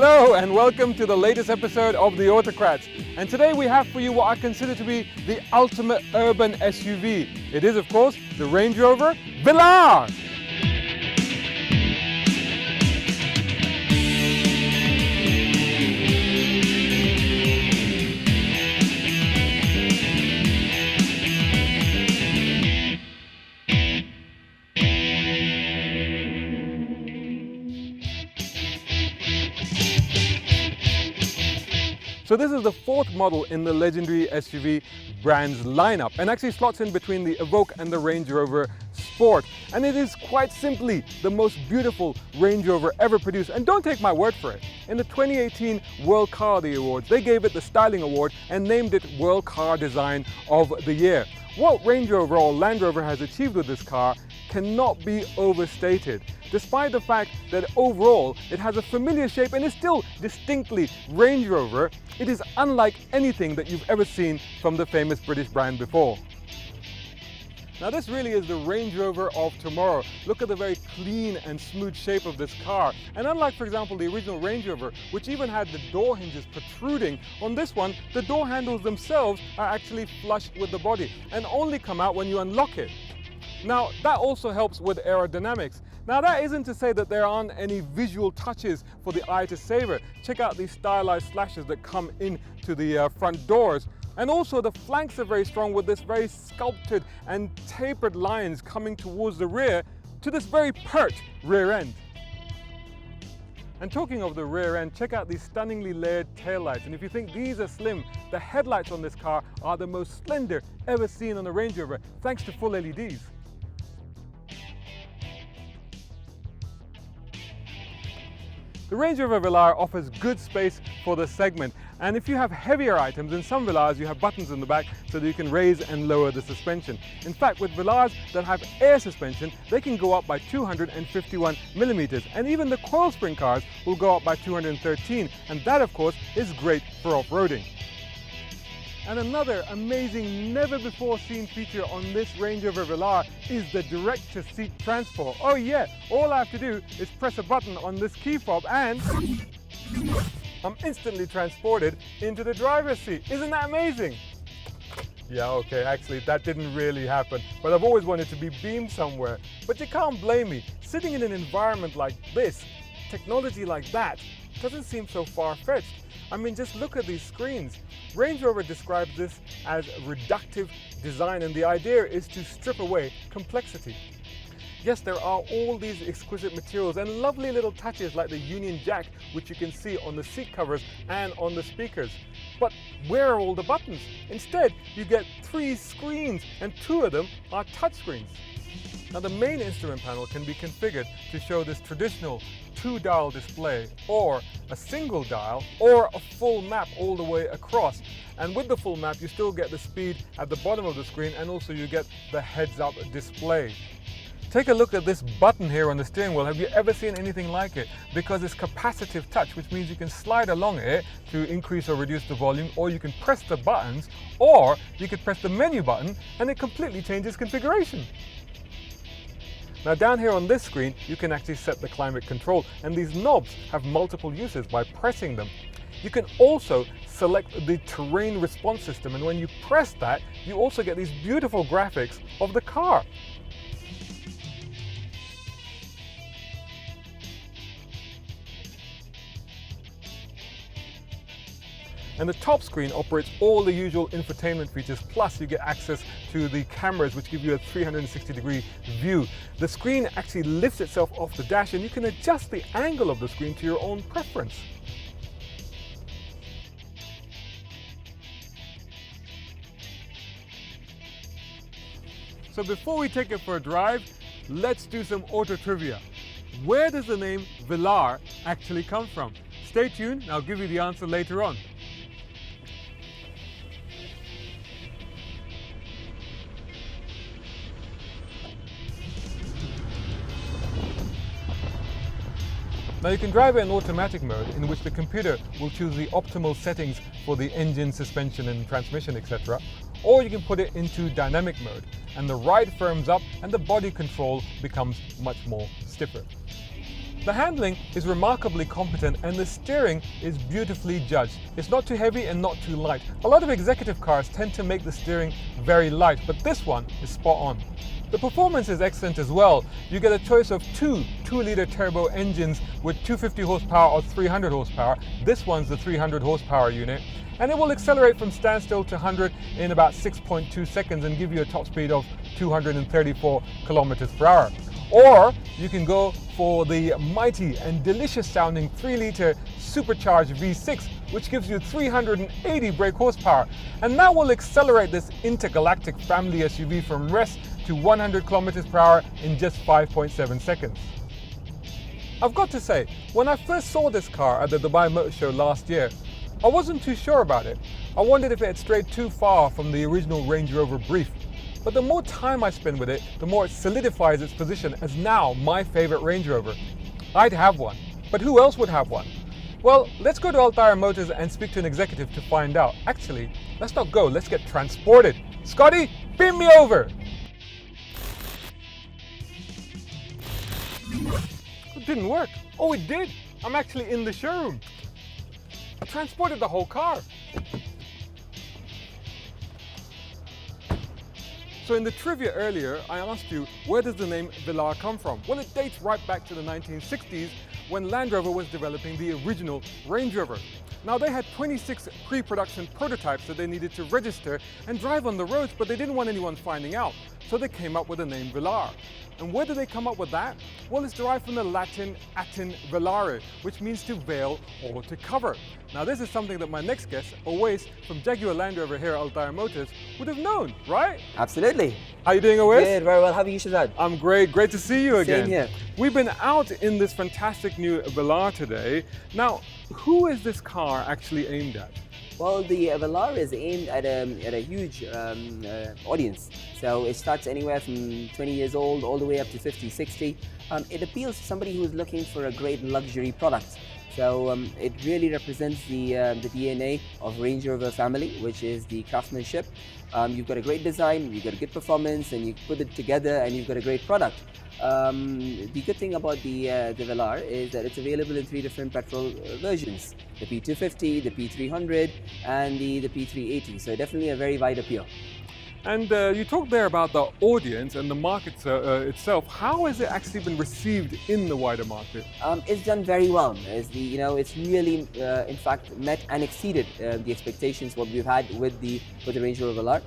Hello and welcome to the latest episode of the AUTOCRATS. And today we have for you what I consider to be the ultimate urban SUV. It is, of course, the Range Rover VELAR. So this is the fourth model in the legendary SUV brand's lineup and actually slots in between the Evoque and the Range Rover Sport. And it is quite simply the most beautiful Range Rover ever produced. And don't take my word for it. In the 2018 World Car of the Awards, they gave it the Styling Award and named it World Car Design of the Year. What Range Rover or Land Rover has achieved with this car cannot be overstated. Despite the fact that overall it has a familiar shape and is still distinctly Range Rover, it is unlike anything that you've ever seen from the famous British brand before. Now this really is the Range Rover of tomorrow. Look at the very clean and smooth shape of this car. And unlike, for example, the original Range Rover, which even had the door hinges protruding, on this one, the door handles themselves are actually flush with the body and only come out when you unlock it. Now that also helps with aerodynamics. Now that isn't to say that there aren't any visual touches for the eye to savor. Check out these stylized slashes that come into the front doors. And also the flanks are very strong with this very sculpted and tapered lines coming towards the rear to this very pert rear end. And talking of the rear end, check out these stunningly layered taillights. And if you think these are slim, the headlights on this car are the most slender ever seen on a Range Rover, thanks to full LEDs. The Range Rover VELAR offers good space for the segment, and if you have heavier items, in some VELARs you have buttons in the back so that you can raise and lower the suspension. In fact, with VELARs that have air suspension, they can go up by 251 millimeters, and even the coil spring cars will go up by 213, and that of course is great for off-roading. And another amazing, never before seen feature on this Range Rover VELAR is the direct-to-seat transport. Oh yeah, all I have to do is press a button on this key fob and I'm instantly transported into the driver's seat. Isn't that amazing? Yeah, okay, actually that didn't really happen, but I've always wanted to be beamed somewhere. But you can't blame me. Sitting in an environment like this, technology like that, doesn't seem so far-fetched. I mean, just look at these screens. Range Rover describes this as reductive design, and the idea is to strip away complexity. Yes, there are all these exquisite materials and lovely little touches like the Union Jack, which you can see on the seat covers and on the speakers. But where are all the buttons? Instead, you get 3 screens and 2 of them are touchscreens. Now the main instrument panel can be configured to show this traditional 2-dial display, or a single dial, or a full map all the way across. And with the full map you still get the speed at the bottom of the screen, and also you get the heads-up display. Take a look at this button here on the steering wheel. Have you ever seen anything like it? Because it's capacitive touch, which means you can slide along it to increase or reduce the volume, or you can press the buttons, or you could press the menu button and it completely changes configuration. Now down here on this screen, you can actually set the climate control, and these knobs have multiple uses by pressing them. You can also select the terrain response system, and when you press that, you also get these beautiful graphics of the car. And the top screen operates all the usual infotainment features, plus you get access to the cameras which give you a 360-degree view. The screen actually lifts itself off the dash, and you can adjust the angle of the screen to your own preference. So before we take it for a drive, let's do some auto trivia. Where does the name VELAR actually come from? Stay tuned and I'll give you the answer later on. Now you can drive it in automatic mode, in which the computer will choose the optimal settings for the engine, suspension and transmission, etc. Or you can put it into dynamic mode, and the ride firms up and the body control becomes much more stiffer. The handling is remarkably competent and the steering is beautifully judged. It's not too heavy and not too light. A lot of executive cars tend to make the steering very light, but this one is spot on. The performance is excellent as well. You get a choice of two 2-liter turbo engines with 250 horsepower or 300 horsepower. This one's the 300 horsepower unit. And it will accelerate from standstill to 100 in about 6.2 seconds and give you a top speed of 234 kilometers per hour. Or you can go for the mighty and delicious sounding 3-liter supercharged V6, which gives you 380 brake horsepower. And that will accelerate this intergalactic family SUV from rest to 100 kilometers per hour in just 5.7 seconds. I've got to say, when I first saw this car at the Dubai Motor Show last year, I wasn't too sure about it. I wondered if it had strayed too far from the original Range Rover brief. But the more time I spend with it, the more it solidifies its position as now my favorite Range Rover. I'd have one, but who else would have one? Well, let's go to Altair Motors and speak to an executive to find out. Actually, let's not go, let's get transported. Scotty, beam me over! It didn't work. Oh, it did. I'm actually in the showroom. I transported the whole car. So in the trivia earlier, I asked you, where does the name VELAR come from? Well, it dates right back to the 1960s when Land Rover was developing the original Range Rover. Now, they had 26 pre-production prototypes that they needed to register and drive on the roads, but they didn't want anyone finding out. So they came up with the name VELAR. And where did they come up with that? Well, it's derived from the Latin atin velare, which means to veil or to cover. Now, this is something that my next guest, Owais from Jaguar Land Rover here at Altair Motors, would have known, right? Absolutely. How you doing, Owais? Good, very well. How are you, Shazad? I'm great. Great to see you again. Same here. We've been out in this fantastic new VELAR today. Now, who is this car actually aimed at? Well, the VELAR is aimed at a huge audience. So it starts anywhere from 20 years old all the way up to 50, 60. It appeals to somebody who's looking for a great luxury product. So it really represents the DNA of Range Rover family, which is the craftsmanship. You've got a great design, you've got a good performance, and you put it together and you've got a great product. The good thing about the VELAR is that it's available in 3 different petrol versions. The P250, the P300 and the P380. So definitely a very wide appeal. And you talked there about the audience and the market itself. How has it actually been received in the wider market? It's done very well. It's really, in fact, met and exceeded the expectations what we've had with the Range Rover VELAR.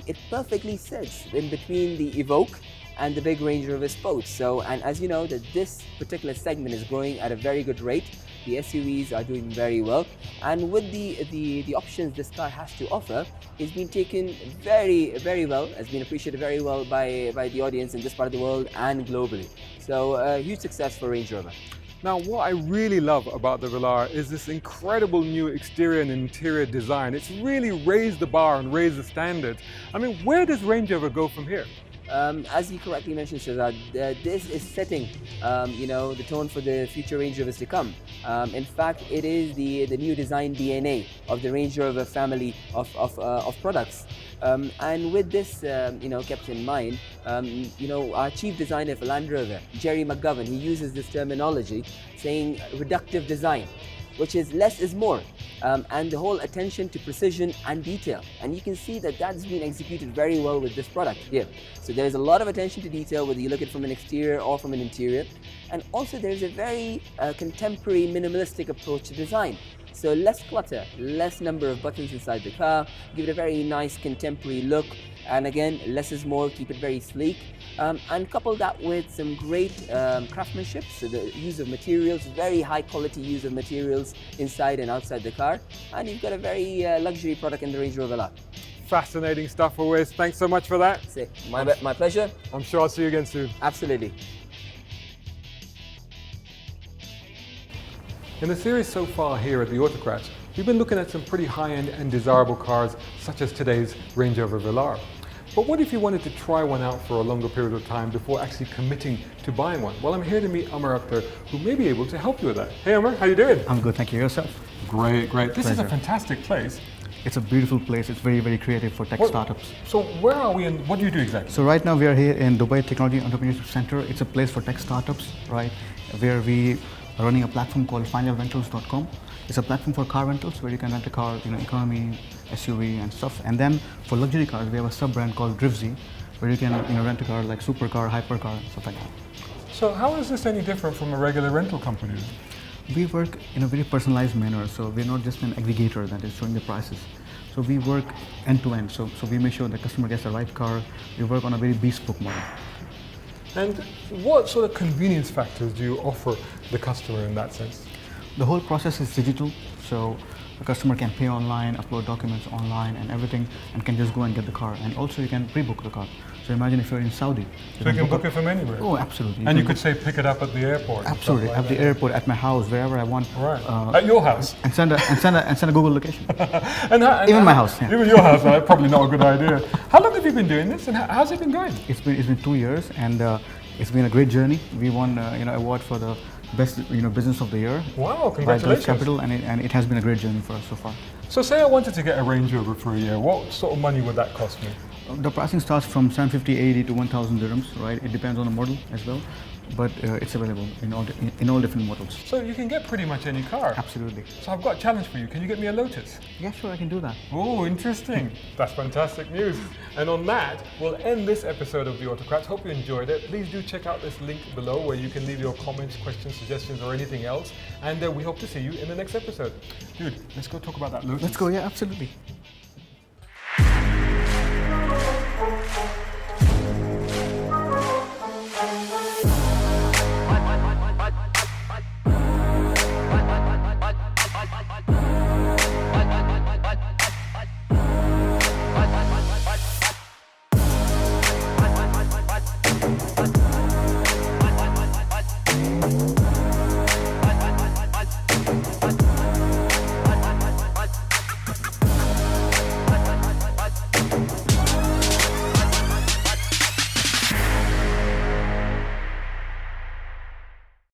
It perfectly sits in between the Evoque and the big Range Rover Sports. So, and as you know, that this particular segment is growing at a very good rate. The SUVs are doing very well, and with the options this car has to offer, it's been taken very, very well, has been appreciated very well by the audience in this part of the world and globally. So a huge success for Range Rover. Now, what I really love about the VELAR is this incredible new exterior and interior design. It's really raised the bar and raised the standards. I mean, where does Range Rover go from here? As you correctly mentioned, Shazad, this is setting, the tone for the future Range Rovers to come. In fact, it is the new design DNA of the Range Rover family of products. And with this, kept in mind, our chief designer for Land Rover, Jerry McGovern, he uses this terminology saying reductive design, which is less is more, and the whole attention to precision and detail. And you can see that that's been executed very well with this product here. So there's a lot of attention to detail, whether you look at it from an exterior or from an interior. And also there's a very contemporary minimalistic approach to design. So less clutter, less number of buttons inside the car, give it a very nice contemporary look. And again, less is more, keep it very sleek. And couple that with some great craftsmanship, so the use of materials, very high quality use of materials inside and outside the car. And you've got a very luxury product in the Range Rover VELAR. Fascinating stuff, Owais. Thanks so much for that. My pleasure. I'm sure I'll see you again soon. Absolutely. In the series so far here at the AUTOCRATS, we've been looking at some pretty high-end and desirable cars, such as today's Range Rover VELAR. But what if you wanted to try one out for a longer period of time before actually committing to buying one? Well, I'm here to meet Amar Akhtar, who may be able to help you with that. Hey Amar, how you doing? I'm good, thank you. Yourself? Great, great. This is a Pleasure. fantastic place. It's a beautiful place. It's very, very creative for tech startups. So where are we and what do you do exactly? So right now we are here in Dubai Technology Entrepreneurship Center. It's a place for tech startups, right? Where we are running a platform called finalrentals.com. It's a platform for car rentals where you can rent a car, economy, SUV and stuff. And then for luxury cars, we have a sub-brand called Drivzy, where you can rent a car like supercar, hypercar, and stuff like that. So how is this any different from a regular rental company? We work in a very personalized manner, so we're not just an aggregator that is showing the prices. So we work end to end, so we make sure the customer gets the right car. We work on a very bespoke model. And what sort of convenience factors do you offer the customer in that sense? The whole process is digital, so the customer can pay online, upload documents online and everything, and can just go and get the car. And also you can pre-book the car. So imagine if you're in Saudi. So you can book it from anywhere? Oh, absolutely. And you could say pick it up at the airport? Absolutely, at the airport, at my house, wherever I want. Right, at your house? And send a Google location. and even my house, yeah. Even your house, right? Probably not a good idea. How long have you been doing this and how's it been going? It's been 2 years and it's been a great journey. We won award for the best business of the year. Wow, by congratulations. Capital, and it has been a great journey for us so far. So say I wanted to get a Range Rover for a year, what sort of money would that cost me? The pricing starts from 750, 80 to 1,000 dirhams, right? It depends on the model as well, but it's available in all different models. So you can get pretty much any car? Absolutely. So I've got a challenge for you. Can you get me a Lotus? Yeah, sure, I can do that. Oh, interesting. That's fantastic news. And on that, we'll end this episode of the Autocrats. Hope you enjoyed it. Please do check out this link below where you can leave your comments, questions, suggestions, or anything else. And we hope to see you in the next episode. Dude, let's go talk about that Lotus. Let's go, yeah, absolutely.